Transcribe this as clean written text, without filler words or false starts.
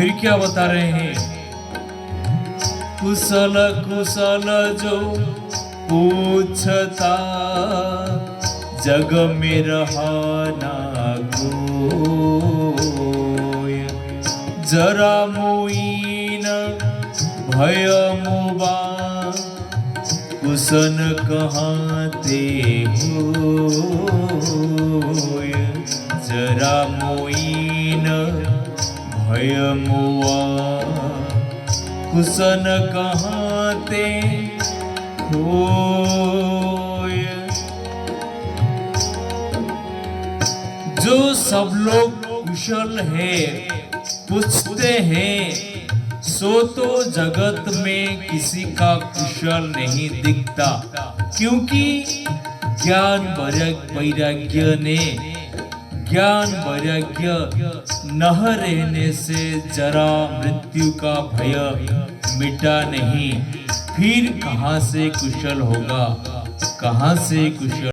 फिर क्या बता रहे हैं? कुशल कुशल जो पूछता जग में रहना कोय, जरा मोइन भय मुबा कुशन कहते होय, जरा मोइन भय मुआ कुशन कहते होय। जो सब लोग कुशल है पूछते हैं, सो तो जगत में किसी का कुशल नहीं दिखता, क्योंकि ज्ञान वैराग्य ने ज्ञान वैराग्य न रहने से जरा मृत्यु का भय मिटा नहीं। फिर कहाँ से कुशल होगा, कहाँ से कुशल